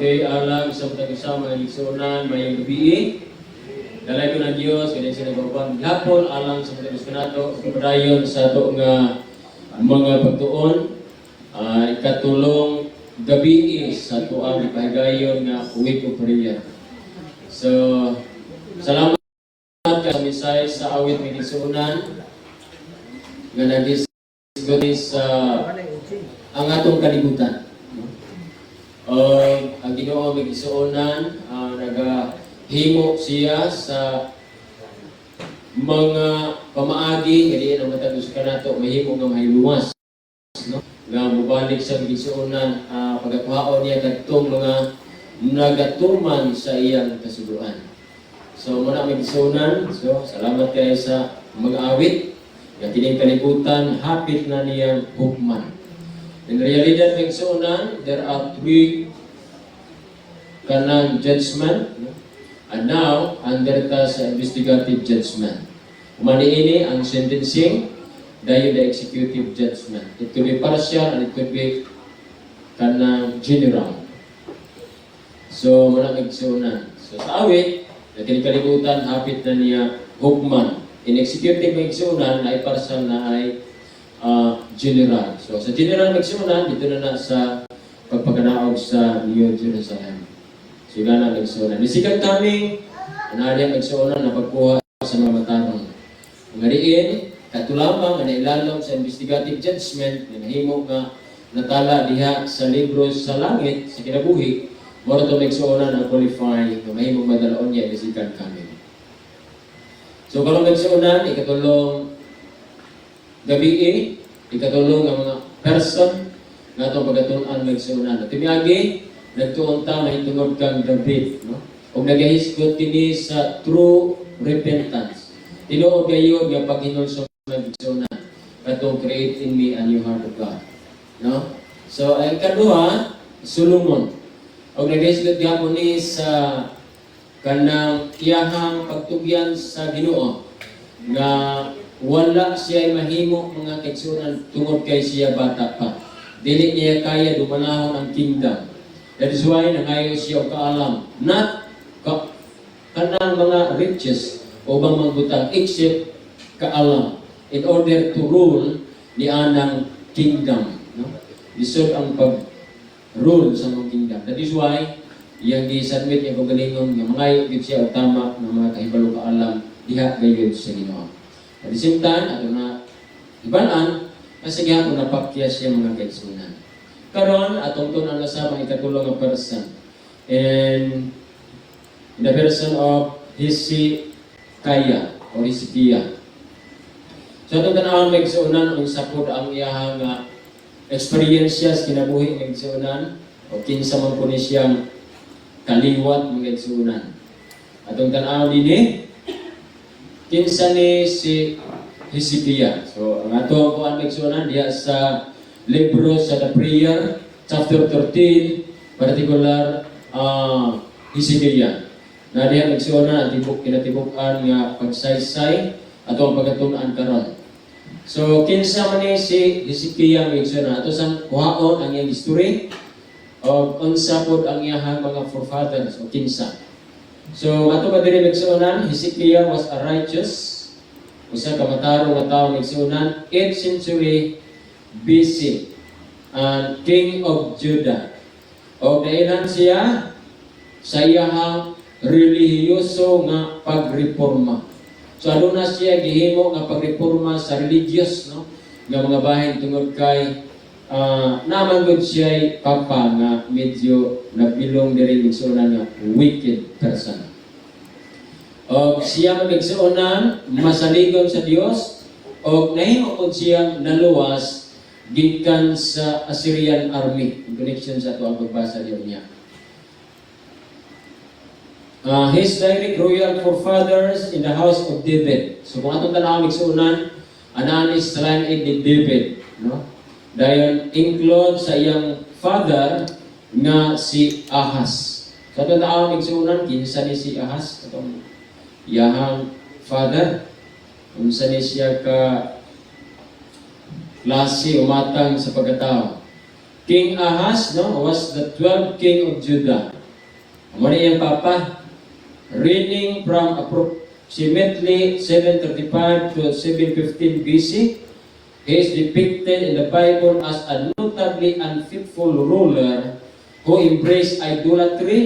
Kay alang sa mga kasama ng igsunan, mayang gabi. Dalay ko ng Diyos, kaya sa nagpapang hapon, alang sa mga kanato, kumadayon sa ito nga mga pagtuon, ikatulong gabi sa ito ang pahigayon nga week of prayer. So, salamat ka sa misay sa awit ng igsunan, nga nag-disgodi sa ang atong kalibutan. Ang Ginoo may igsuonan, nagahimo siya sa mga pamaagi nga diin ang matagos kanato mahimo nga mahiluwas, no? Nga mubalik sa igsuonan, pagkakuhaon niya kadtong mga nagatuman sa iyang kasuduan. So muna may igsuonan, so salamat kayo sa mga awit nga kining kalibutan hapit na niyang hukman. In realidad ng igsuonan, there are three kanang judgment, and now under ta sa investigative judgment. Umani ini ang sentencing, dayon the executive judgment. It could be partial and it could be kanang general. So muna igsuonan. So sa awit, kalibutan hapit na niya hukman. In executive igsuonan ay partial na ay general. So sa general igsuonan, dito na sa pagpaganaog sa New Jerusalem. So gana igsuonan. Nisikat kami, anariyang igsuonan na pagkuha sa mga matarong. Ang ariin, katulamang na ilalom sa investigative judgment na nahimo nga natala diha sa libro sa langit, sa kinabuhi, moro itong igsuonan ang qualify na mahimong madalaon niya, nisikat kami. So karong igsuonan, ikatulong gabi, ikatulong ang mga person na itong pagkatunan ng igsuonan. At tumiagi, nagtuon ta mahitungod kang David, no? O nagahisgot kini sa true repentance. Tinuod kayo nga paghinulsong ng igsuonan, katong create in me a new heart of God, no? So ang kaduha, Solomon. O nagahisgot gyapon ni sa kanang iyahang pagtugyan sa Ginoo nga wala siya mahimo mga kaigsuonan tungod kay siya bata pa. Dili niya kaya dumanahon ang kingdom. That is why nangayo siya kaalam. Not kanang mga riches o bang magbutang, except kaalam. In order to rule ni anang kingdom. No? Deserve ang pag-rule sa mga kingdom. That is why yang gi-submit niya pagalingon nga mangayo gid siya og tama ng mga kahibalo kaalam diha gayud sa Ginoo. At the same time, ato na ibanan, kasi gihapon napakya siya mga kaigsuonan. Karon atong tunan na sa mga ikatulong nga person. And in the person of Hezekiah or Hezekiah. So atong tanawon may igsuonan ang sapod ang iyahang experiences kinabuhi ng igsuonan o kinsa man po ni siyang kaliwat ng igsuonan. Atong tanawon dinhi kinsa ni si Hezekiah. So ang ato po ang igsuonan diha sa libro sa The Prayer, chapter 13, particular Hezekiah. Na diha igsuonan ang kinatibukan nga pagsaysay ato ang pagkatun-an karon. So kinsa man ni si Hezekiah igsuonan ato sang kuhaon ang iyang history o unsa pod ang iyang mga forefathers o kinsa. So ato ba diri igsuonan, Hezekiah was a righteous, usa ka matarong nga tawo igsuonan, 8th century BC, and king of Judah. O dailan siya sa iyang relihiyoso nga pagreforma. So aduna siya gihimo nga pagreforma sa religious, no? Nga mga bahin tungod kay naman gud siya papa nga medyo nabilong diri igsuonan nga wicked person. O siya magigsuonan masaligon sa Dios o nahimo pod siya naluwas gikan sa Assyrian army. In connection sa ito ang pagbasa niya. His direct royal forefathers in the house of David. So kung atong tanawang igsuonan, anan is sa line ni David, no? Dayon include sa iyang father nga si Ahaz. Sa atong tanawang igsuonan, kinsa ni si Ahaz? Atong iyahang father. Unsa ni siya ka klase umatang sa pagkatao. King Ahaz, no, was the 12th king of Judah. Muna iyang papa, reigning from approximately 735 to 715 BC. He is depicted in the Bible as a notably unfaithful ruler who embraced idolatry,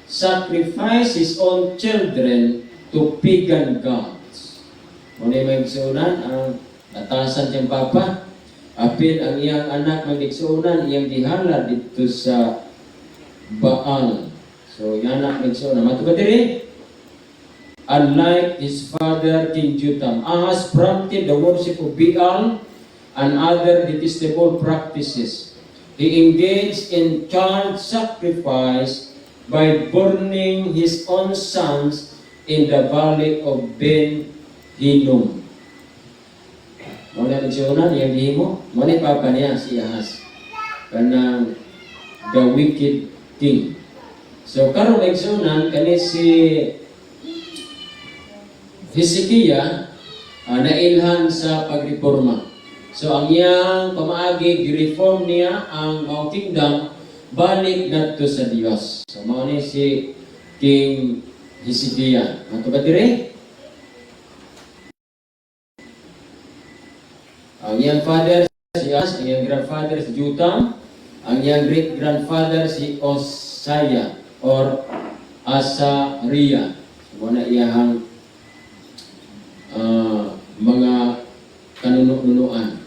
sacrificed his own children to pagan gods. Muna yung magsunan, ang natasan siyang papa, apil ang iyang anak magigsunan, iyang dihala dito sa Baal. So, yung anak magigsunan. Matuba diri, unlike his father, King Jotham, Ahaz prompted the worship of Baal and other detestable practices. He engaged in child sacrifice by burning his own sons in the valley of Ben Hinnom. Muna nagsunan, iyang gihimo. Muna papa niya, si Ahaz. Kanang the wicked king. So, karon nagsunan, kani si Hezekiah, nailhan sa pagreforma. So, ang iyang pamaagi, gireform niya ang mga kingdom, balik nato sa Dios. So, muna si King Hezekiah. Mato ba dire? Ang iyang father si Ahaz, ang iyang grandfather si Jotham, ang iyang great-grandfather si Uzziah or Azariah. So, muna iyang mga kanunuan.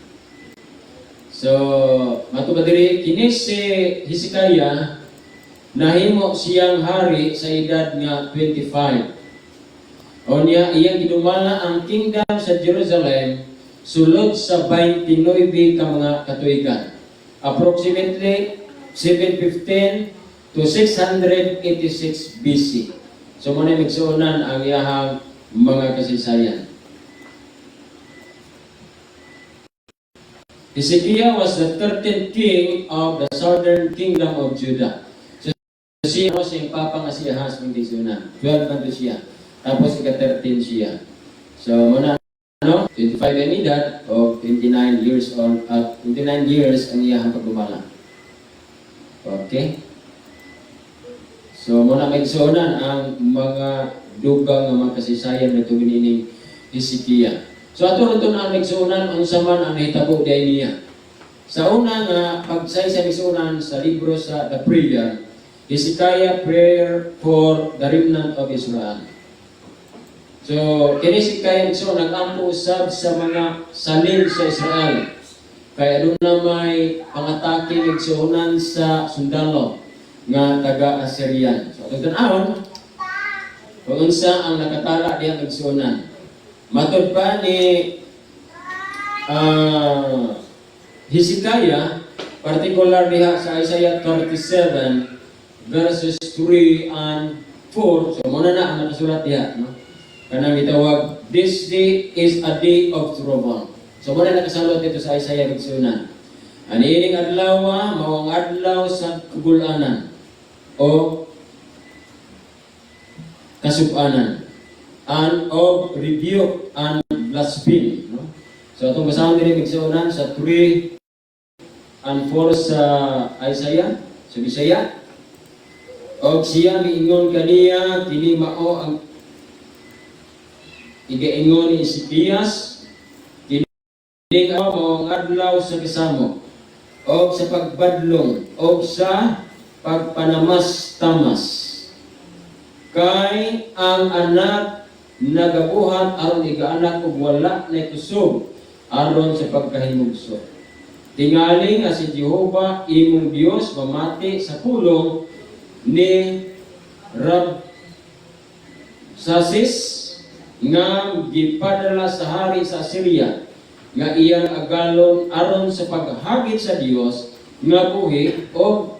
So, matubadiri, kini si Hezekiah, nahimo siyang hari sa edad nga 25. O niya, iyang gidumala ang kingdom sa Jerusalem sulod sa 29 ka mga katuigan. Approximately 715 to 686 BC. So, muna magsuunan ang iyahang mga kasaysayan. Hezekiah was the 13th king of the southern kingdom of Judah. So, siya was yung papa nga si Ahaz ng Disunan. 12 na siya. Tapos ika-13 siya. So, muna 25 ang edad o 29 years old at 29 years ang iyahang pagdumala. Okay? So, muna magsuunan ang mga dugang nga mga kasaysayan na tuwinining Hezekiah. So, ato rin ang magsuunan ang saman ang nahitabo dahil niya. Sa una nga, pagsaysa magsuunan sa libro sa The Prayer, Hezekiah Prayer for the Remnant of Israel. So, kini si Hezekiah nag-ampo usab sa mga salin sa Israel. Kaya doon na may pangatake nagsuunan sa sundalo nga taga-Assyrian. So, ito tanawon, kung unsa ang nakatala diya nagsuunan. Matod pa ni Hezekiah, particular diha sa Isaiah 37 verses 3 and 4. So, muna na ang nakasulat diha, no? Kanang gitawag, this day is a day of trouble. So, muna nakasalot dito sa Isaiah nagsuunan. Aniining adlaw, mawang adlaw sa kagulanan o kasubanan and of rebuke and blasphemy. No? So, itong basahon din nagsuunan sa 3 and 4 sa Isaiah, sa Bisaya. O siya miingon kaniya, kini mao ang igaingon ni Ezekias, kini mao ang adlaw sa kasamo, o sa pagbadlong, o sa pagpanamas-tamas. Kay ang anak nagabuhat aron igaanak ug wala na kusog aron sa pagkahimugso. Tingali nga si Jehova imong Dios mamati sa pulong ni Rabsasis nga gipadala sa hari sa Assyria nga iyang agalon aron sa paghagit sa Dios nga buhi o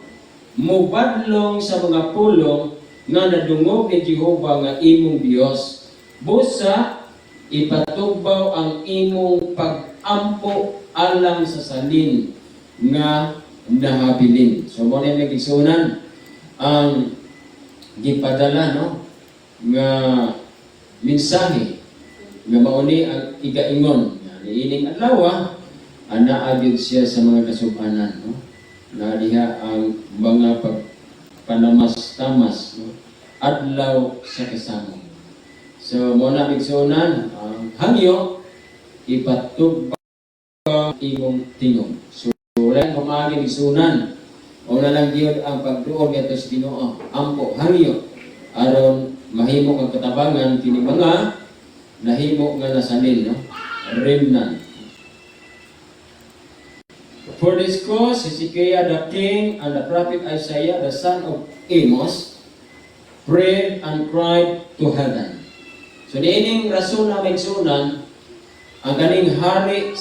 mubadlong sa mga pulong nga nadungog ni Jehova nga imong Dios. Busa ipatugbaw ang imong pag-ampo alang sa salin nga nahabilin. So mo na nagigsunan ang gipadala, no, nga mensahe nga mauni ang igaingon. Niining adlaw, ana agid siya sa mga kasubanan, no? na diha ang mga pagpanamas-tamas, no? Adlaw sa kasamo. So muna bigsunan ang hangyo ipatugba imong tingog. So wala kumagi bigsunan o na lang gyud ang pagduol ngadto sa Ginoo. Ampo hangyo aron mahimo kang katabangan kini mga nahimo nga nasalil, no? Remnant. For this cause, Hezekiah the king and the prophet Isaiah the son of Amos prayed and cried to heaven. So niining rason na maigsunan ang kaning hari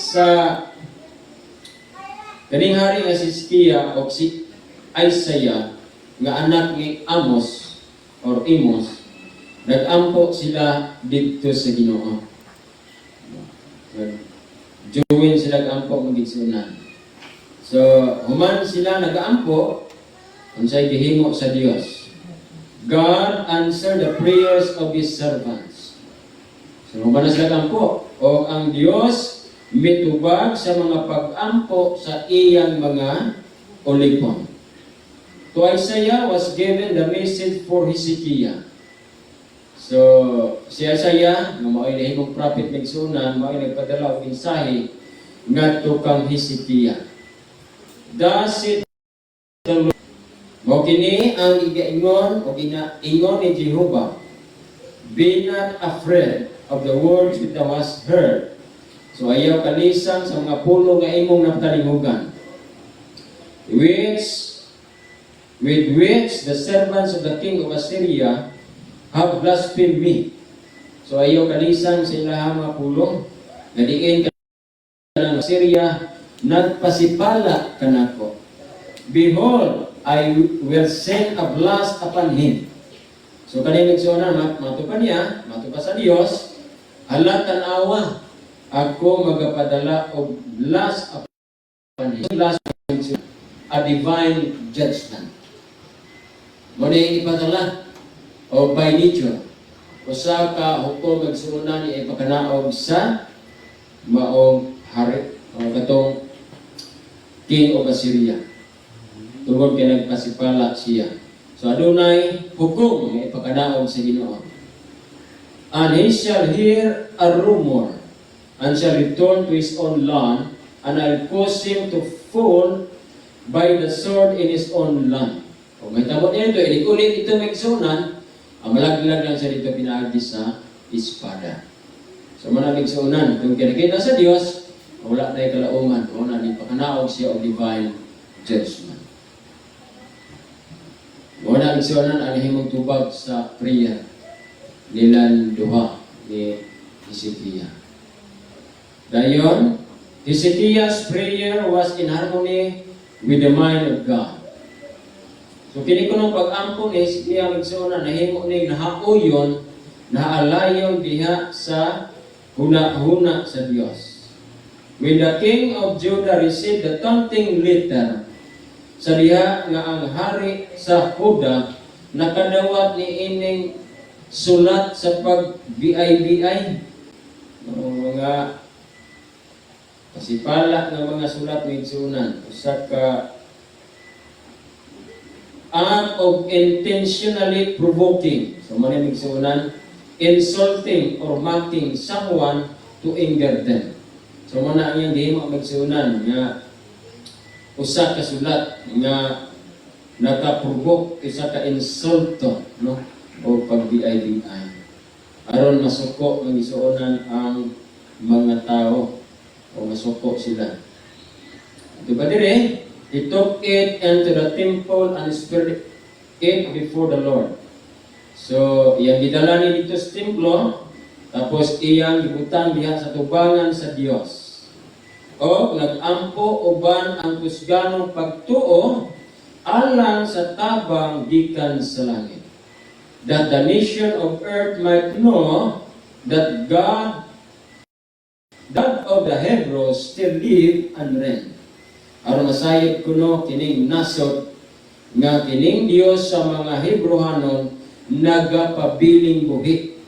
nga si Hezekiah o si Isaiah nga anak ni Amos or Amos, nag-ampo sila dito sa Ginoo. Join sila nag-ampo magigsunan. So, human sila nag-aampo, unsay gihimo sa Dios. God answered the prayers of His servants. So, human na sila nag-aampo, o ang Dios mitubag sa mga pag-ampo sa iyang mga ulipon. To Isaiah was given the message for Hezekiah. So, si Isaiah, na mao'y nahimong prophet nagsunan, mao'y nagpadala og mensahe ngadto kang Hezekiah. Thus said the Lord, mo kini ang igaingon o ginaingon ni Jehovah, be not afraid of the words which thou hast heard. So ayaw kalisan sa mga pulo nga imong napatalingugan, with which the servants of the king of Assyria have blasphemed me. So ayaw kalisan sa ilang mga pulo nga diin ka ng Assyria nagpasipala kanako. Behold, I will send a blast upon him. So kanina nagsunan, matupa niya, matupa sa Dios, hala tanawa, ako magapadala o blast upon him. Blast a divine judgment. Muna yung ipadala, o by nature, usa ka hukom nagsunan niya ipakanaog sa maong hari, o katong king of Assyria. Tungod kay nagpasipala siya. So adunay hukom nga ipakadaog sa Ginoo. And he shall hear a rumor, and shall return to his own land, and I'll cause him to fall by the sword in his own land. Kung may tabot niya ito, ilikulit ito magsunan, ang malaglag lang siya dito pinaagi sa espada. So manamig sunan, kung kinakita sa Dios, wala tayo kalauman, kung na ipakanaog siya o divine judgment. Muna ang sunan, ang himong tubag sa prayer nilang duha ni Hezekiah. Dayon, Hezekiah's prayer was in harmony with the mind of God. So kini ko nung pag-ampo ni Hezekiah magsunan, nahimo ni nahauyon, naalayon diha sa huna-huna sa Dios. When the king of Judah received the taunting letter, sa diha nga ang hari sa Huda nakadawat ni ining sulat sa pag-BI-BI, mga pasipala ng mga sulat ng igsunan, usa ka act of intentionally provoking, so man igsunan, insulting or mocking someone to anger them. So mana ang gihimo magsunan nga usa ka sulat nga naka-provoke, isa ka insulto, no, o pag-BI-BI aron masuko ng isuonan ang mga tao o masuko sila. Ito ba dire? He took it into the temple and spread it before the Lord. So iyang gidala ni dito sa templo, tapos iyang gibutang diha sa tubangan sa Dios. O nag-ampo uban ang kusganong pagtuo alang sa tabang gikan sa langit, that the nation of earth might know that God of the Hebrews still live and reign. Aron masayod kuno kining nasod nga kining Dios sa mga Hebrehanon nagapabiling buhi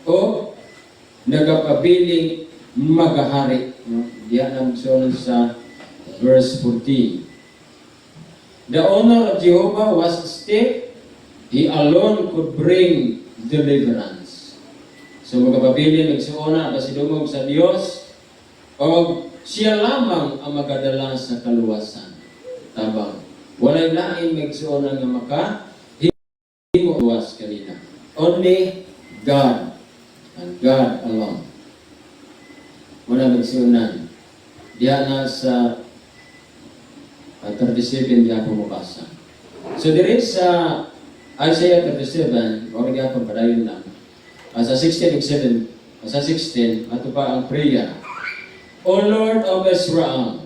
o nagapabiling magahari. Diyan ang sunod sa verse 14. The honor of Jehovah was at stake. He alone could bring deliverance. So magpabilin nagsuona pasidungog sa Dios o siya lamang ang magadala sa kaluwasan. Tabang walay lain magsuona nga maka himo luwas kanina. Only God and God alone. Wala magsuonan. Diya na sa 37 diya po mabasa. So there is Isaiah 37, or diya po padayon lang. Sa 16 sa 16, ato pa ang prayer. O Lord of Israel,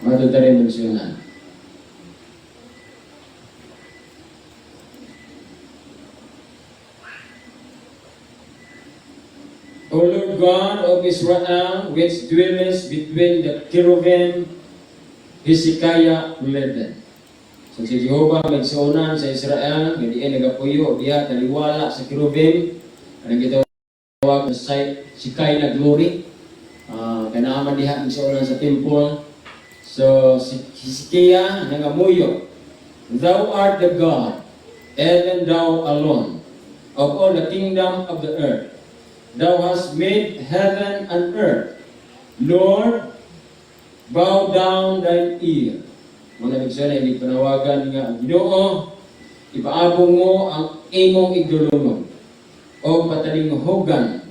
matutari mensunan. O Lord God of Israel, which dwellest between the cherubim, Hezekiah 11. So si Jehovah magsuunan sa Israel, nga diay nagapuyo diha taliwala sa cherubim, ang gitawag sa Shekinah glory. Kanaaman diha magsuunan sa temple. So si Hezekiah nangamuyo, Thou art the God, even thou alone, of all the kingdom of the earth. Thou hast made heaven and earth. Lord, bow down thine ear. Muna nagsana, hindi panawagan nga, Ginoo, ipaabong mo ang imong igdulungon o patalinghugan,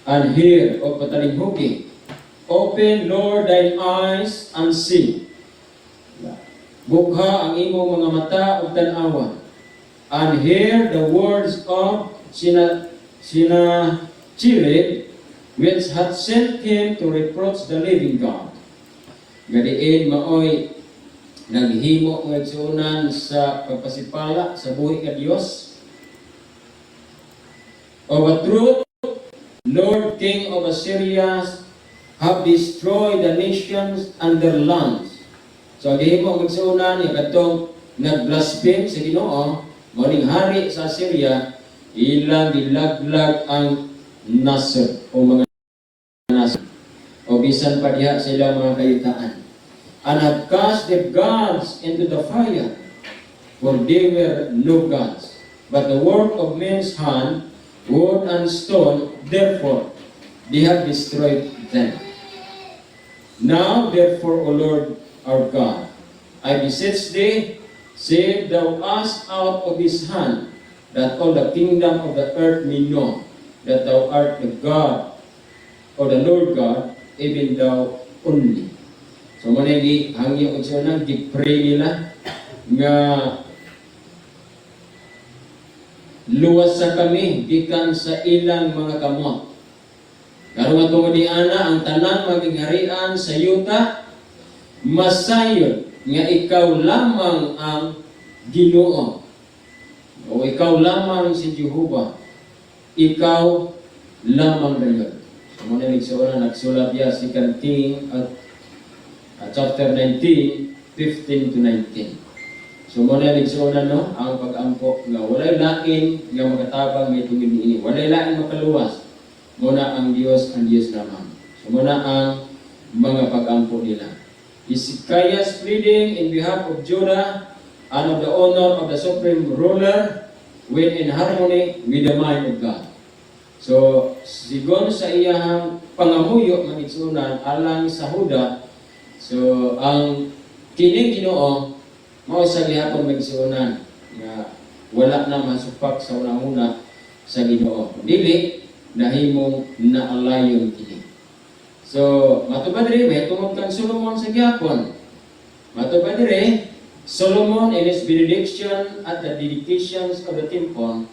and hear o patalinghugi. Open, Lord, thine eyes and see. Bukha ang imong mga mata o tanawa, and hear the words of Sennacherib, which hath sent him to reproach the living God. Gadiin maoy naghimo ng igsuunan sa pagpasipala sa buhi ka Dios. Of a truth, Lord King of Assyria, have destroyed the nations and their lands. So gihimo ang igsuunan nga kadtong nagblaspheme sa Ginoo, maning hari sa Assyria, ilang dilaglag ang Nasr o mga Nasr o bisan pa diha sa ilang mga kayutaan, and have cast the gods into the fire, for they were no gods, but the work of men's hand, wood and stone, therefore they have destroyed them. Now therefore, O Lord our God, I beseech thee, save thou us out of his hand, that all the kingdom of the earth may know that thou art the God, or the Lord God, even thou only. So muna hangyo ko siya na, di-pray nila nga luwas sa kami, gikan sa ilang mga kamot. Karong atong ang tanan maging harian sa yuta, masayon nga ikaw lamang ang Ginoo. O ikaw lamang si Jehovah, ikaw lamang dayon. So muna nagsulat niya si King at chapter 19, 15 to 19. So muna nagsulat no, ang pag-ampo nga walay lain nga magatabang may tungin ini. Walay lain makaluwas. Muna ang Dios lamang. So muna ang mga pag-ampo nila. Hezekiah's pleading in behalf of Judah and of the honor of the supreme ruler when in harmony with the mind of God. So, sigon sa iyang pangamuyo ng igsunan alang sa Huda, so ang kining Ginoo mao sa gihapon magsunan nga wala na masupak sa una-una sa Ginoo. Dili nahimong naalayon kini. So, matubad diri may tungod kang Solomon sa gihapon. Matubad diri Solomon in his benediction at the dedications of the temple.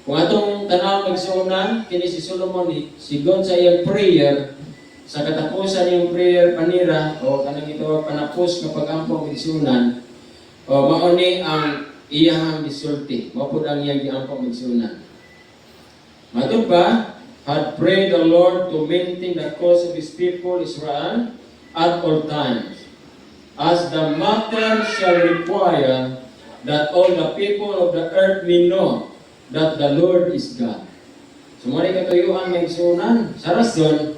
Kung atong tanaw magsuunan, kini si Solomon sigon sa iyang prayer, sa katapusan iyang prayer panira o kanang ito panapos nga pagampo magsuunan, o mao ni ang iyang gisulti, mao pud ang iyang giampo magsuunan. Matud pa, had prayed the Lord to maintain the cause of his people Israel at all times, as the matter shall require, that all the people of the earth may know that the Lord is God. So Sumali katuyuan may igsunan. Sa rason,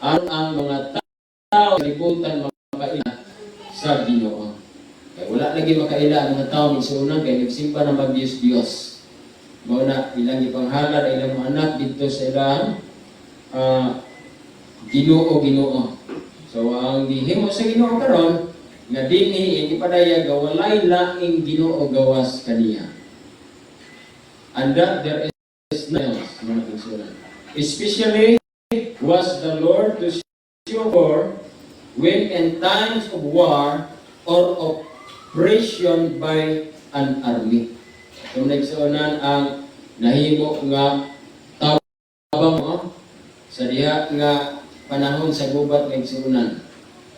ang mga tao sa libutan makaila sa Ginoo. Kaya wala lagi makaila ang mga tao may igsunan kaya nagsimba na mag-Diyos-Diyos. Mauna, ilang ipanghalad ay ilang mga anak dito sa ilang Ginoo. So, ang gihimo sa Ginoo karon nga dinhi ipadaya gawalay laing Ginoo gawas kaniya. And that there is no else, mga igsunan. Especially was the Lord to show for when in times of war or oppression by an army. Kung nagsuunan ang nahimo nga tabang sa diha nga panahon sa gubat nagsuunan.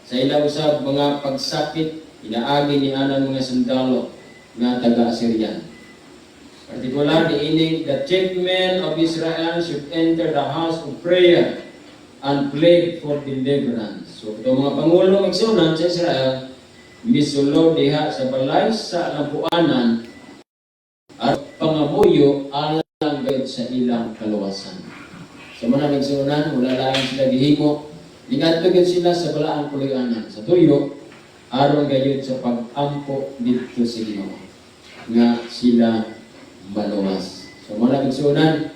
Sa ilaw usab mga pagsakit inaagi ni anang mga sundalo nga taga-Assyrian. Particular diining the chief men of Israel should enter the house of prayer and plead for deliverance. So ito mga pangulo magsunan sa Israel misulo diha sa balay sa lampuanan at pangamuyo alang gayud sa ilang kaluwasan. Sa mga nagsunan, wala lang sila gihimo. Ingatugid sila sa balaang pulianan. Sa tuyo, aron gayud sa pag-ampo dito sa Ginoo nga sila maluwas. So mga nagsunan,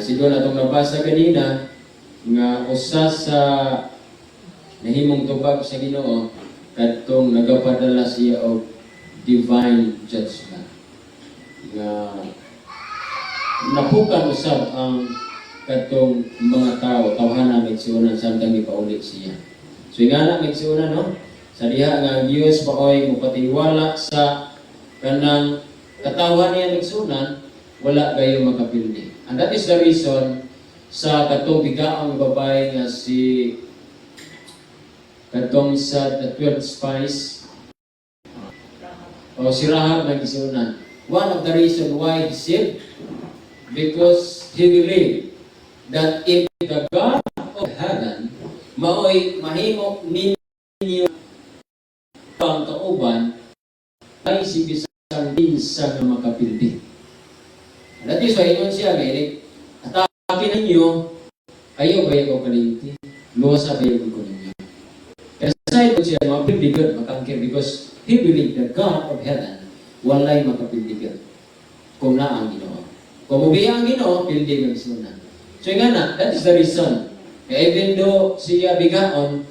siguro na itong nabasa kanina, nga usa sa nahimong tubag sa Ginoo, katong nagapadala siya og divine judgment. Nga napukan usab ang katong mga tao, tawhana magsunan samtang ipaulit siya. So nga na magsunan, no? Sa diha nga ang Diyos paoy mupatiwala sa kanang katawan niya magsunan, wala kayo makapildi. And that is the reason sa katong bigaang babae nga si katong sa the 12 spies o si Rahab nagsunan. One of the reason why he saved, because he believed that if the God of heaven maoy mahimo ninyo ang kauban ay si bisang dinsa nga makapildi. That is why yun siya gayrik atake ninyo ayaw ba yung kalinti luwasa ba yung ko ninyo. Kaya sa ito siya makapildi God makangkir because he believed that God of heaven walay makapildi God kung na ang Ginoo. Kung mubi ang Ginoo, pildi ng sunan. So nga na, that is the reason. Kaya even though siya bigaon,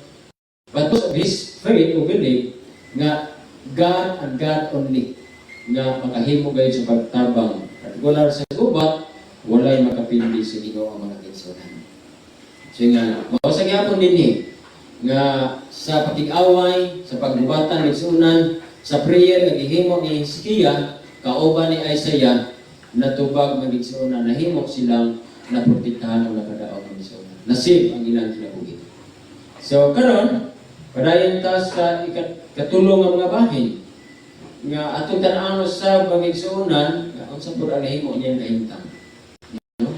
but because of his faith o belief, nga God and God only, nga makahimo kayo sa pagtabang. Particular sa gubat, walay makapindi sa Ginoo ang mga kinsunan. So nga, mawasag yapon din nga sa pakig-away, sa paggubatan ng sunan, sa prayer nga gihimo ni Hezekiah, kauban ni Isaiah, natubag maging sunan, nahimo silang naprotektahan o nakadaog ng sunan. Nasib ang ilang kinabuhi. So, karon padayon ta sa katulong ng mga bahin nga atong tan-aw sa pangigsuonan nga unsa pud ang nahimo niya kahimtang. No?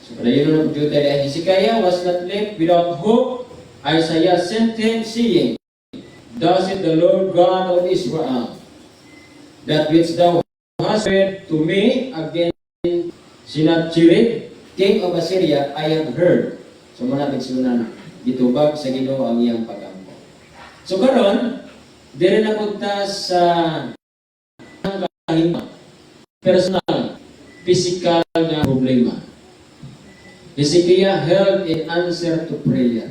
So, padayon na pud tayo Hezekiah was not left without hope. Isaiah sent him saying, "Thus saith the Lord God of Israel, that which thou hast said to me against Sennacherib, king of Assyria, I have heard." So mga nagsunan, gitubag sa Ginoo ang iyang pag-ampo. So karon, dire na punta sa kahima, personal, physical na problema. Hezekiah held in answer to prayer.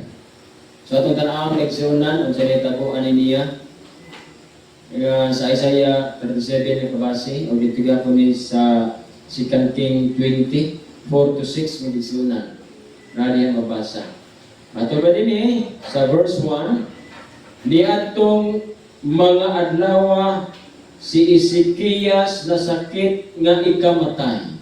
So atong tanawang nagsunan, ang salita po niya, sa Isaiah 37 na kabase, o dito po ni sa 2 King 20, 4-6 magigsunan. Radi ang mabasa. Ato ba din sa verse 1, ni atong mga adlaw si Ezekias na sakit nga ikamatay.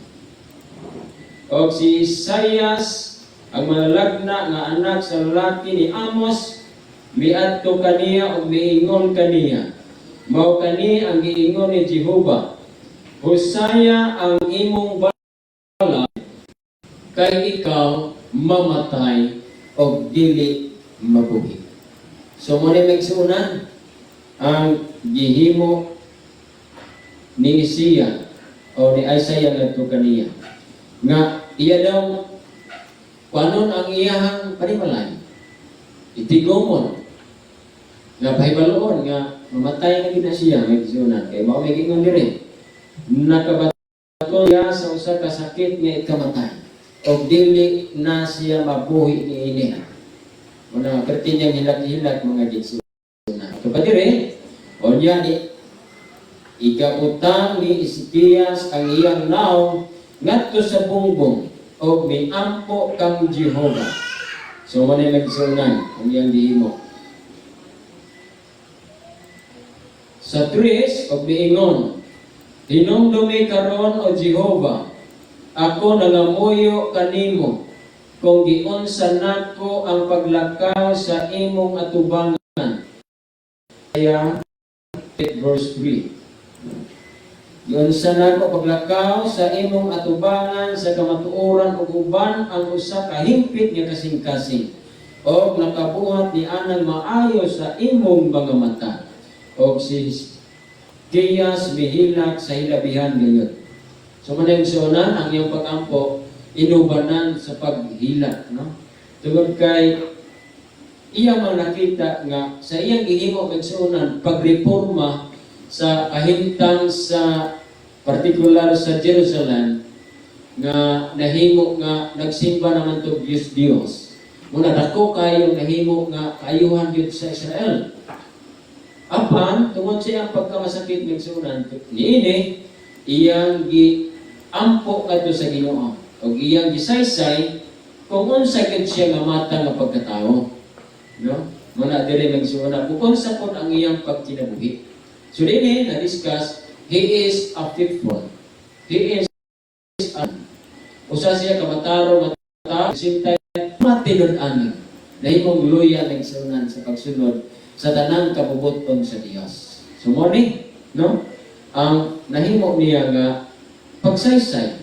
O si Isaias, ang malalagna nga anak sa lalaki ni Amos, miadto kaniya o miingon kaniya. Mao kani ang giingon ni Jehovah, Hosea ang imong bala, kay ikaw mamatay o dili mabuhi. So mo ni magsunan ang gihimo ni Isaiah o ni Isaiah ngadto kaniya. nga iya daw kuanon ang iyahang panimalay. Itigomon nga pahibaloon nga mamatay na gid na siya may gisunan kay mao may gingon diri. Nakabaton siya sa usa ka sakit nga ikamatay. O dili na siya mabuhi niini. Muna perti niyang hilat-hilat mga gisunan. Kapatire, o niya ni ikautang ni Ezekias ang iyang naong ngadto sa bungbong o miampo kang Jehovah. So mo na nagsunan ang iyang gihimo. Sa 3 og miingon, hinumdumi karon o Jehovah, ako nangamuyo kanimo kung giunsa nako ang paglakaw sa imong atubangan. Kaya verse 3. Yun sa nako paglakaw sa imong atubangan sa kamatuoran ug uban ang usa ka himpit nga kasing-kasing og nakabuhat ni anang maayo sa imong mga mata og si Kiyas mihilak sa hilabihan ngayon. So manayong sunan ang iyong pag-ampo inubanan sa paghilak, no? Tungod kay iya man nakita nga sa iyang gihimo magsunan pagreporma sa kahimtang sa partikular sa Jerusalem nga nahimo nga nagsimba naman to Diyos. Muna dako kayo nahimo nga kaayuhan gyud sa Israel. Apan tungod sa iyang pagkamasakit magsunan niini iyang giampo kadto sa Ginoo ug iyang gisaysay kung unsa gyud siya nga mata nga pagkatao. No? Muna diri magsunan kung unsa pod ang iyang pagkinabuhi. So din na-discuss, he is a faithful. He is usa siya kamataro mata, sintay matinod-ani. Nahimong luya ng sunan sa pagsunod sa tanang kabubuton sa Dios. So mo ni, no? Ang nahimo niya nga pagsaysay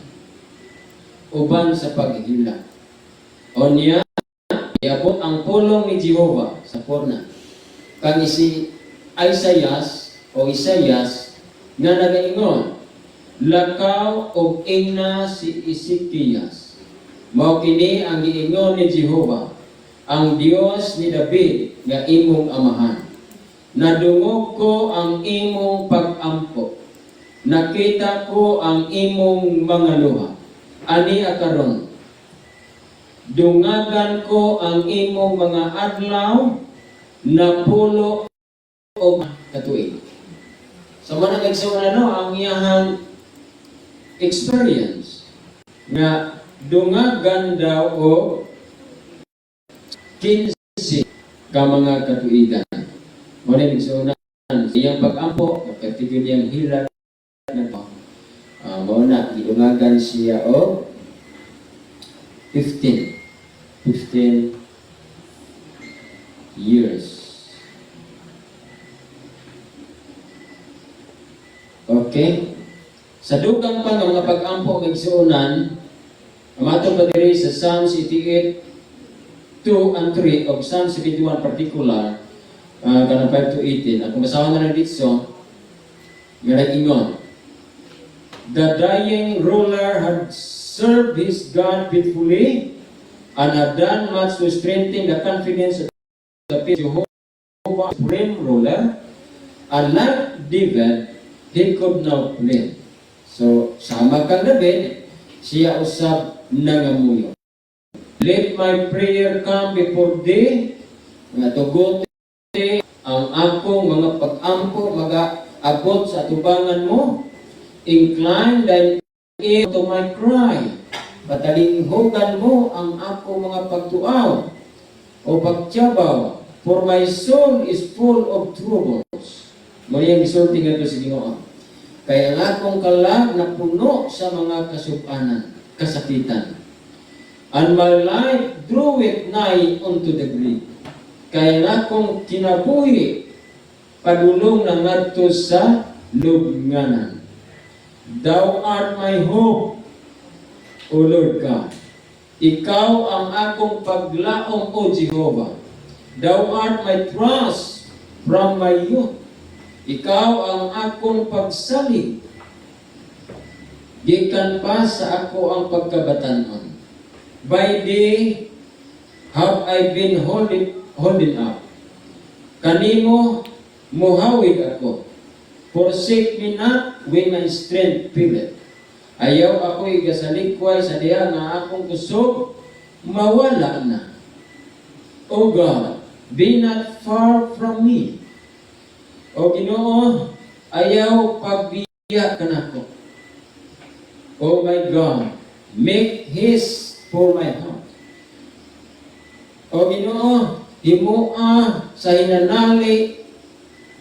uban sa paghihila. O niya, iabot ang pulong ni Jehovah sa porna. Kang si Isaias nga nagaingon, lakaw og ina si Ezekias. Mao kini ang giingon ni Jehovah, ang Dios ni David nga imong amahan. Nadungog ko ang imong pag-ampo. Nakita ko ang imong mga luha. Ani akaron, dungagan ko ang imong mga adlaw na pulo o katuig. So man ang ang iyahang experience nga dungagan daw o 15 ka mga katuigan. Muna nagsunan iyang pag-ampo, katigil niyang hilat na po. Muna, dungagan siya o 15 years. Okay? Sa dugang pa ng mga pag-ampo ng igsuunan, amatong pa diri sa Psalm 88, 2 and 3 of Psalm 71 particular, kanang 5 to 18. At kung basahan na dito, nga nag-ingon, the dying ruler had served his God faithfully and had done much to strengthen the confidence of the people. Jehovah, supreme ruler, and like David, he could now play. So, sama kang David, siya usab nangamuyo. Let my prayer come before thee, nga tugot ang akong mga pag-ampo, mag-abot sa atubangan mo. Incline thine ear to my cry. Patalinghogan mo ang akong mga pagtuaw o pagtiyabaw, for my soul is full of troubles. Muna yung isulti nga ito sa Ginoo. Kaya ang akong kalag na puno sa mga kasubanan, kasakitan. And my life drew it nigh unto the grave. Kaya ang akong kinabuhi, padulong na ngadto sa lubnganan. Thou art my hope, O Lord God. Ikaw ang akong paglaom, O Jehovah. Thou art my trust from my youth. Ikaw ang akong pagsalig gikan pa sa ako ang pagkabatanon. By day have I been holding up. Kanimo muhawid ako. Forsake me not when my strength faileth. Ayaw ako igasalikuay sa diha nga akong kusog mawala na. O God, be not far from me. O Ginoo, ayaw pagbiya ka nako. O my God, make haste for my heart. O Ginoo, himoa sa hinanali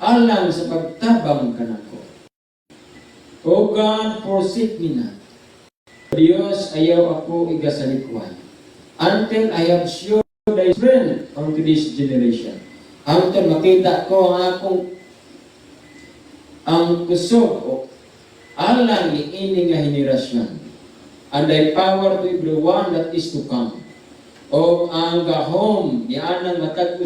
alang sa pagtabang ka nako. O God, forsake me not. Diyos, ayaw ako igasalikuan until I have sure thy strength unto this generation. Until makita ko ang kusog o alang ni ini nga henerasyon, and thy power to everyone that is to come. O ang gahom ni anang matag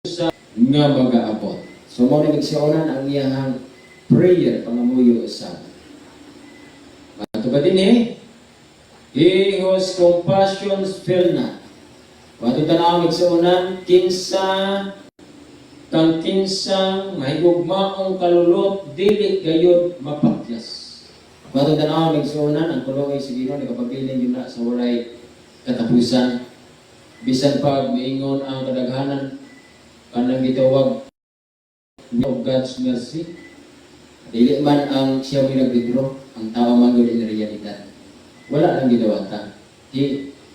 sa nga mag-aabot. So mo na nagsiunan ang iyang prayer pangamuyo usab. Mato ba din he whose compassions fail not. Mato tanaw nagsiunan kinsang mahigugmaong kalulot dili gayud mapakyas. Mato tanaw nagsiunan ang kulong ay sigino nakapabiling yun na sa walay katapusan. Bisan pag maingon ang kadaghanan kanang gitawag of God's mercy, dili man ang siya may nag-withdraw, ang tao man gud in realidad. Wala lang gidawata.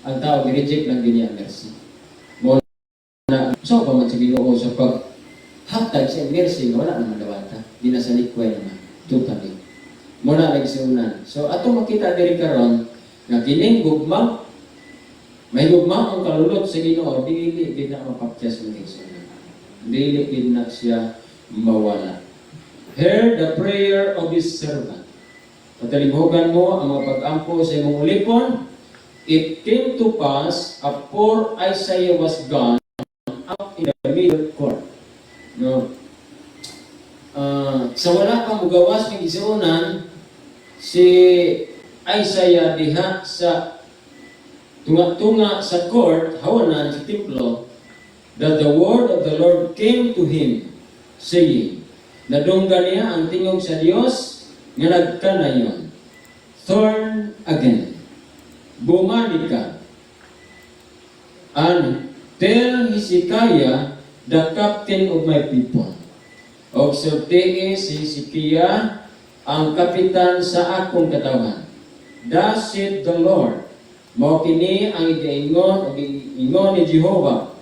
Ang tao gi-reject lang din ang mercy. Mo na so pa man sa Ginoo sa pag hatag sa mercy wala naman dawata. Di na sa likway naman totally. Mo na nagsiunan. So ato makita diri karon na kining gugma may gugma ang kalulot sa Ginoo, dili gid na mapakyas mo igsoon. Dili gid na siya mawala. Hear the prayer of his servant. Patalinghogan mo ang mga pag-ampo sa imong ulipon. It came to pass after Isaiah was gone out in the middle court. No. Sa wala pang mugawas ng igsuonan si Isaiah diha sa tunga-tunga sa court, hawanan sa templo, that the word of the Lord came to him, saying, nadunggan niya ang tingog sa Dios nga nagkanayon. Turn again. Bumalik ka. And tell Hezekiah, the captain of my people. Observe si Hezekiah, ang kapitan sa akong katawan. Thus said the Lord, mao kini ang igaingon o ingon ni Jehovah,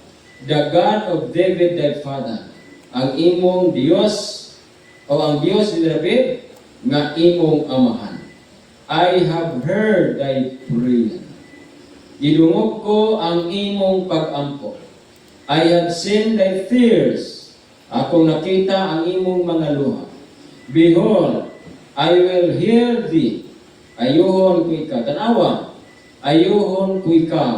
the God of David thy father, ang imong Dios o ang Dios ni David nga imong amahan. I have heard thy prayer. Gidungog ko ang imong pag-ampo. I have seen thy tears. Akong nakita ang imong mga luha. Behold, I will hear thee. Ayuhon ko ikaw. Tanawa, ayuhon ko ikaw.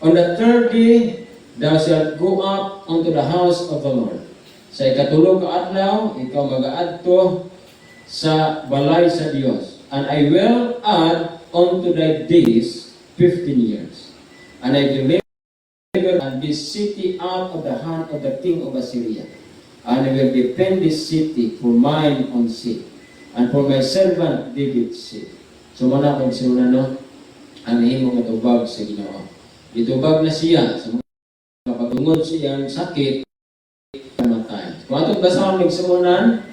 On the third day, thou shalt go up unto the house of the Lord. Sa ikatulog ka adlaw, ikaw mag-aadto sa balay sa Dios. And I will add unto thy days 15 years. And I deliver this city out of the hand of the king of Assyria. And I will defend this city for mine own sake, and for my servant David's sake. So muna kung sila no, ang himong matubag sa Ginoo. Itubag na siya sa mga pagtungod siyang sakit, namatay. Kung atong basahon nagsuunan,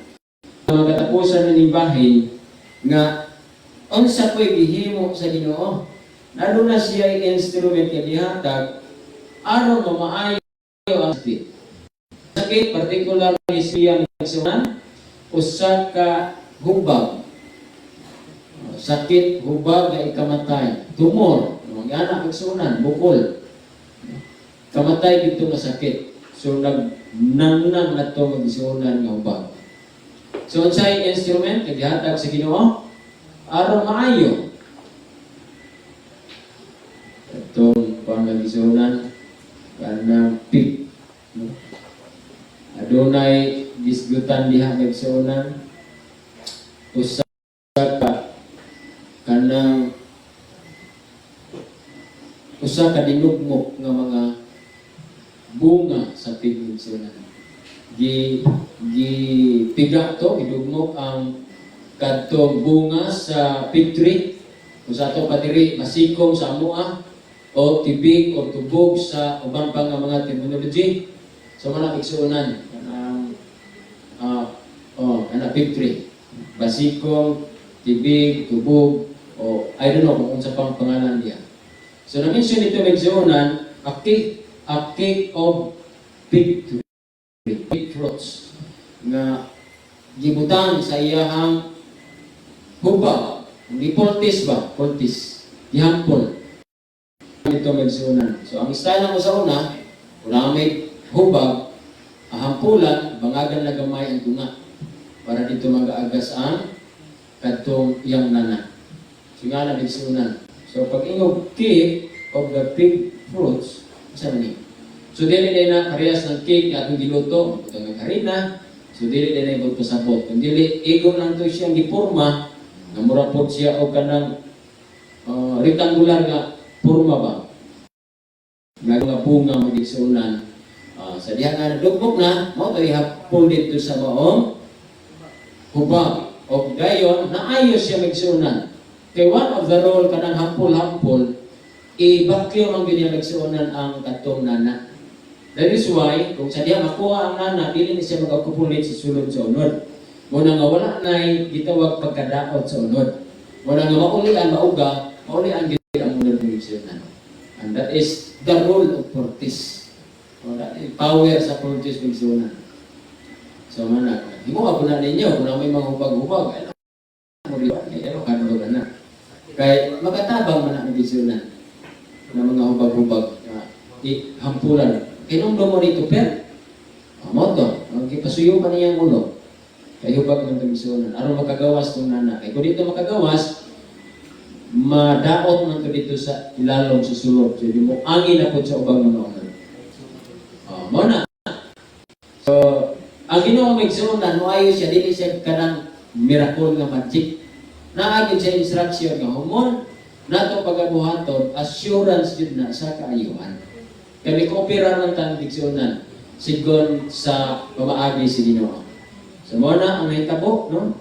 mga katapusan ng bahin, nga unsa ko'y gihimo sa Ginoo, lalo na siya ay instrument nga gihatag aron mamaayo ang sakit. Sakit, particularly siyang nagsuunan, usa ka hubag. Sakit, hubag na ikamatay. Tumor, mga nagsuunan, bukol. Kamatay dito na sakit. So, nagnang na ito magsuunan ng hubag. So, unsay instrument, naghatag sa Ginoo, aron maayo. Itong pangagisunan, kanang pig. Adunay gisgutan diha nagsuunan, usa ka kanang usa ka dinugmok nga mga bunga sa pigmensionan. Piga to, idugmok ang kadtong bunga sa fig tree. Kung sa ato padiri masikong sa amoa o tibig o tubog sa uban pa nga mga terminology. So mana igsuonan kanang ana fig tree. Basikong, tibig, tubog o I don't know kung unsa pang pangalan niya. So na-mention ito igsuonan a cake of fig tree. Fig fruits nga gibutan sa iyahang hubag, hindi poltis ba? Poltis. Gihampol. Ito magsunan. So ang style mo sa una, kung may hubag, ahampulan, bangagan na gamay ang tunga para dito mag-aagas ang katong iyang nana. So nga na magsunan. So pag ingog cake of the fig fruits, saan ni? So dili din na parehas ng cake atong giluto, atong harina. So dili din na ibot pasabot. Kung dili igo lang to siyang giporma, nga mura po siya o kanang rectangular nga porma ba. Nga bunga magigsunan. Sa diha nga dugmok na, mo tayo hapol dito sa maong hubag. O gayon, naayos siya magsunan. Kay one of the role kanang hampol-hampol, ibakyo ang ganyan magsunan ang katong nana. That is why, kung sa diya makuha ang nana, dili ni siya mag-akupulit sa sulod sa unod. Muna nga wala na'y gitawag pagkadaot sa unod. Muna nga maulian, mauga, maulian gito ang unod ng igsunan. And that is the role of Portis. Power sa Portis ng igsunan. So mana, himo ako na ninyo, kung may mga hubag-hubag, ano kanulog na. Kaya makatabang man ang igsunan ng mga hubag-hubag. Hampulan. Kinong mo dito, per? Amo to. Magkipasuyo pa niyang ulo. Kayo bag ng tamisonan. Aron makagawas itong nana. Kaya kung dito makagawas, madaot man to dito sa ilalong sa sulod. So, hindi mo angin na po sa ubang mga ulo. Mo na. So, ang ginawa magsunan, mo ayos siya, dili siya kanang miracle nga magic. Naagin siya instruction nga humon, nato pagabuhaton, assurance yun na sa kaayuhan. Kami koopera ng tanong sigon sa pamaagi si Ginoo. So mo na ang nahitabo, no?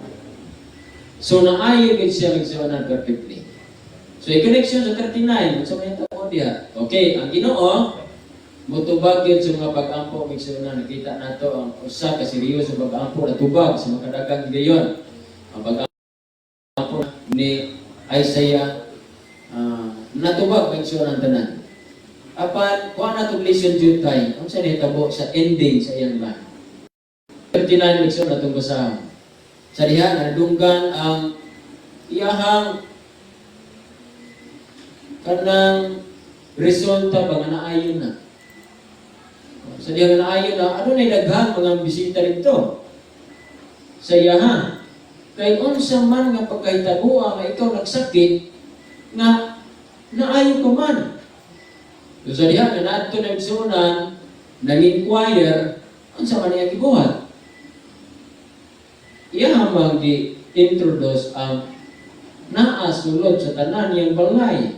So naayon gid siya magsuonan perfectly. So i-connection sa 39, so may tabo diha. Okay, ang Ginoo motubag gyud sa mga pag-ampo magsuonan. Nakita nato ang usa ka seryoso pag-ampo na tubag sa makadagang gayon. Ang pag-ampo ni Isaiah natubag magsuonan tanan. Apan, kuha na itong lesson due time. Ang sa nitabo sa ending sa iyang life. 39 lesson na itong basahan. Sa diha, nadunggan ang iyahang kanang resulta ba nga naayon na. Sa diha nga naayon na, ano na daghang mga bisita rito? Sa iyahan. Kay unsa man nga pagkahitabo nga ikaw nagsakit, nga naayon ko man. So sa diha na nato na igsunan, nag-inquire, ang sa man niya gibuhat. Iya hamang di-introduce ang naasulod sa tanan niyang balay.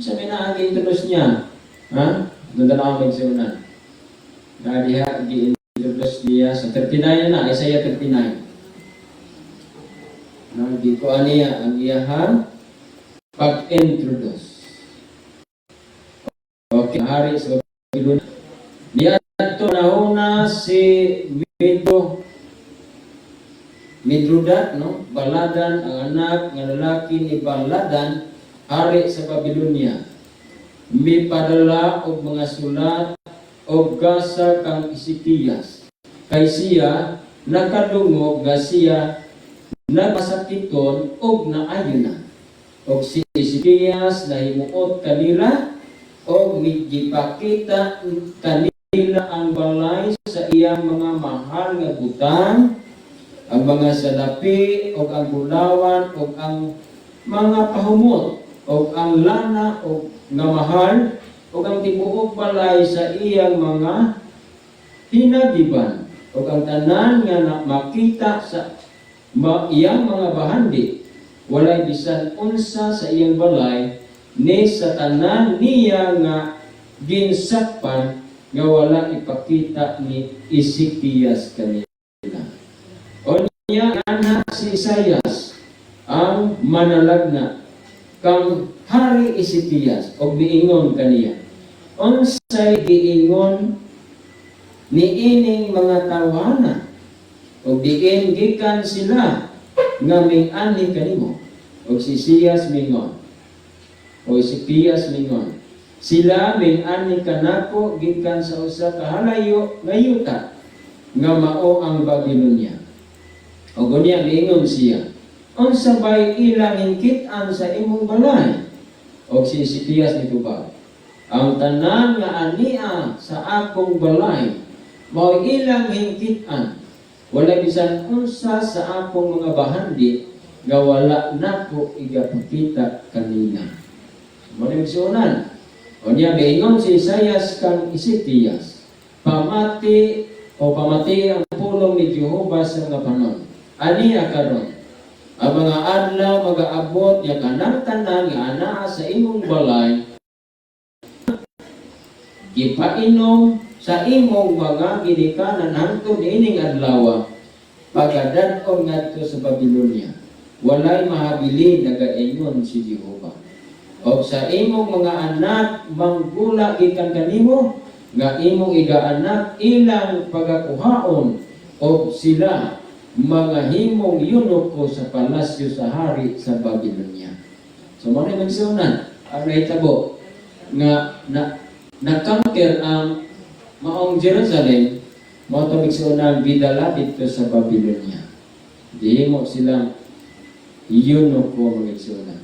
Sa may na-introduce niya, ha? Doon na lang igsunan. Na diha, di-introduce niya sa 39 na, Isaiah 39. Di ko aniya ang iyahang pag-introduce. Okay, hari sa Babylonia. Diyato nahuna si Midrudat, no? Baladan, ang anak ng lalaki ni Baladan, hari sa Babylonia. May padala og mga sulat og gasa kang Ezekias. Kay siya, nakadungog nga siya nagpasakiton og naayon na. Og si Ezekias nahimuot kanila o gipakita kanila ang balay sa iyang mga mahal nga butang, ang mga salapi, o ang bulawan, o ang mga pahumot, o ang lana, o nga mahal, o ang tibuok balay sa iyang mga hinagiban, o ang tanan nga makita sa iyang mga bahandi, walay bisan unsa sa iyang balay ni sa tanan niya nga ginsakpan nga wala ipakita ni Ezekias kanila. O niya anha si Isaias ang manalagna kang Hari Ezekias og miingon kaniya. Unsay giingon ni ining mga tawhana og diin gikan sila nga ming-ani kanimo. Og si Isaias mingon o Ezekias mingon, sila ming-ani kanako gikan sa usa ka halayo nga yuta nga mao ang Babylonia. O gunya miingon siya, unsa bay ilang hingkit-an sa imong balay? O si Ezekias nitubag, ang tanan nga ania sa akong balay mao ilang hingkit-an, wala bisan unsa sa akong mga bahandi nga wala nako igapakita kanina. Muna magsuunan. O niya miingon si Isaias kang Ezekias, pamati ang pulong ni Jehova sa mga panon. Aniya karon, ang mga adlaw mag-aabot niya kanang tanan nga anaa sa imong balay, gipainom sa imong mga ginikanan hangtod ining adlaw, pagadad-on ngadto sa Babylonia. Walay mahabili nagaingon si Jehova. O sa imong mga anak manggula gikan kanimo nga imong igaanak ilang pagakuhaon o sila mga himong yunok ko sa palasyo sa hari sa Babylonia. So mo na magsunan ang nahitabo nga nakamker ang maong Jerusalem, mo to magsunan gidala dito sa Babylonia. Di mo silang yunok ko magsunan.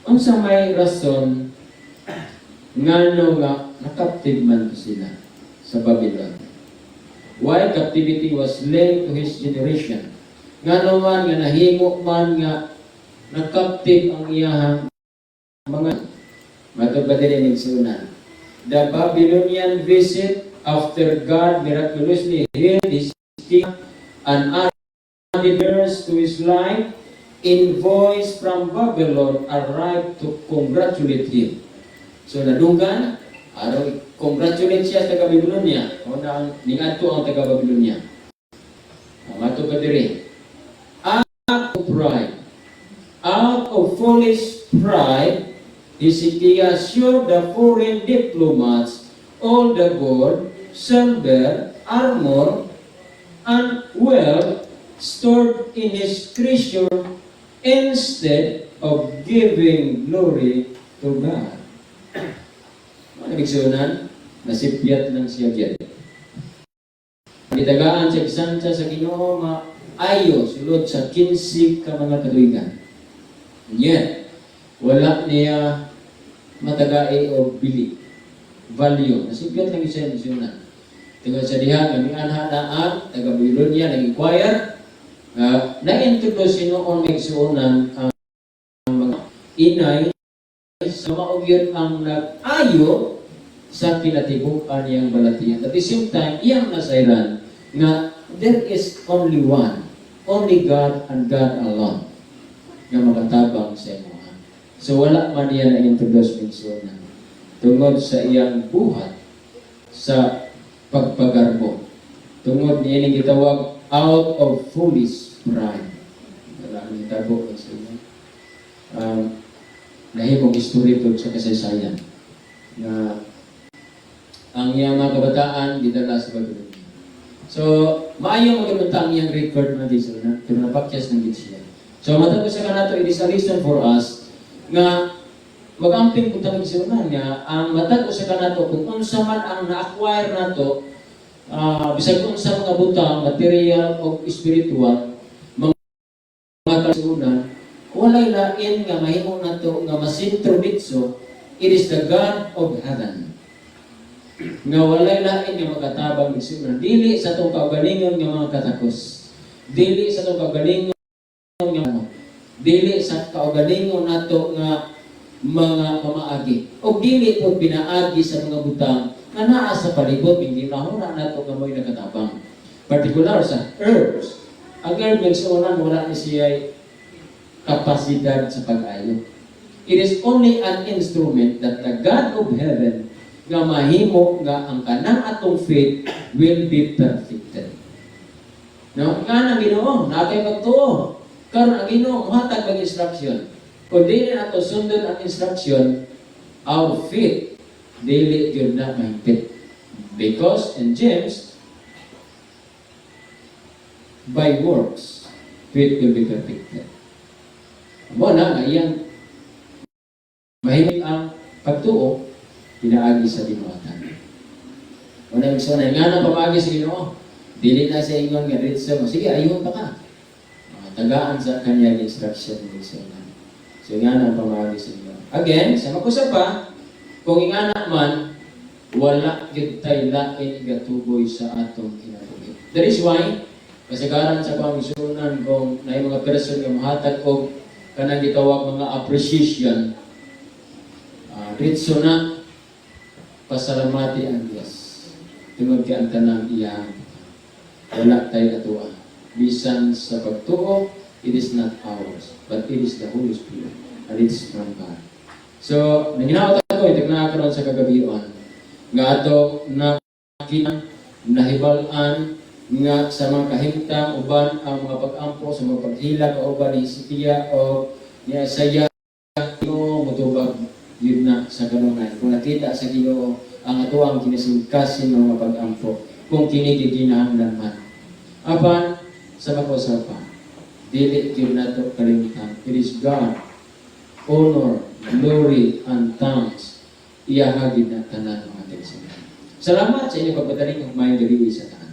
Unsa may rason ngano nga nakaptive man to sila sa Babylon? Why captivity was linked to his generation? Ngano man nga nahimo man nga nakaptive ang iyahang mga matubadin ng sunan. The Babylonian visit after God miraculously healed his king and added years to his life, envoys from Babylon arrived to congratulate him. So nadunggan, araw congratulate siya sa Babylonia. O na ningadto ang taga Babylonia. Mato pa diri. Out of pride, out of foolish pride, Hezekiah showed the foreign diplomats all the gold, silver, armor, and wealth stored in his treasure instead of giving glory to God. Ano bigsunan? Nasipyat lang siya dyan. Itagaan siya kisanta sa Ginoo nga ayo sulod sa 15 ka mga katuigan. Yet, wala niya matagai o bili. Value. Nasipyat lang siya bigsunan. Tingnan sa diha, kami anha na ang taga Babylonia nag-inquire na-introduce noon bigsunan ang mga inay sa maugyan ang nag-ayo sa kinatibukan niyang balatian. At the same time, iyang nasairan nga there is only one, only God and God alone nga makatabang sa imuha. So wala man niya na-introduce bigsunan tungod sa iyang buhat sa pagpagarbo. Tungod niya ni gitawag out of foolish pride. Wala ang gitabo sa inyo. Nahimong history po sa kasaysayan na ang iyang mga kabataan gidala sa Babylonia. So, maayong magandang ang iyang record na dito na pinapakyas ng siya. So, matapos sa kanato, it is a reason for us nga mag-amping po tayo siya nga ang matapos sa kanato kung unsa man ang na-acquire nato bisag unsa mga butang, material o spiritual, mga kasunan, walay lain nga mahimo nato nga masintro ditso, it is the God of heaven. Nga walay lain nga magatabang igsunan. Dili sa itong kaugalingon nga mga katakos. Dili sa itong kaugalingon nga dili sa kaugalingon nato nga mga pamaagi. O dili po pinaagi sa mga butang nga naa sa palibot, hindi mahura nato nga mo'y nagatabang. Particular sa herbs. Ang herb ng suunan, wala ni siya kapasidad sa pag-ayo. It is only an instrument that the God of heaven nga mahimo nga ang kanang atong faith will be perfected. No, nga nang Ginoo, nakay pagtuo. Karon ang Ginoo mohatag ng instruction. Kung dili nato sundon ang instruction, our faith dili gyud na mahigpit. Because in James, by works, faith will be perfected. Mo na nga iyang mahimik ang pagtuo pinaagi sa binuhatan. Una gusto na nga na pamagi sa Ginoo. Dili na sa ingon nga ritso mo. Sige, ayun pa ka. Tagaan sa kanya instruction mo sa inyo. So nga na pamagi sa Ginoo. Again, sa makusap pa, kung ingana man, wala gyud tay lain gatuboy sa atong kinabuhi. That is why, kasagaran sa pamisunan kung na mga person nga mahatag og kanang gitawag mga appreciation, ritso na pasalamati ang Diyos. Tungod kay ang tanang iyang wala tayo atuwa. Bisan sa pagtuo, it is not ours, but it is the Holy Spirit, and it is from God. So, naginawa ako, ito nakakaroon sa kagabion, nga ato na nahibalan nga sa mga kahimtang uban ang mga pag-ampo sa mga paghila o uban ni Sikia o ni Isaiah Ginoo mutubag yun na sa kanunay. Kung nakita sa Ginoo ang ato ang kinisingkasin ng mga pag-ampo kung kinigiginahan man. Apan sa makosapa, dili yun na ito kalimutan. It is God, honor, glory, and thanks iyahagid na tanan mga tinsinan. Salamat sa inyo pagpadaling ng may gabi sa tanan.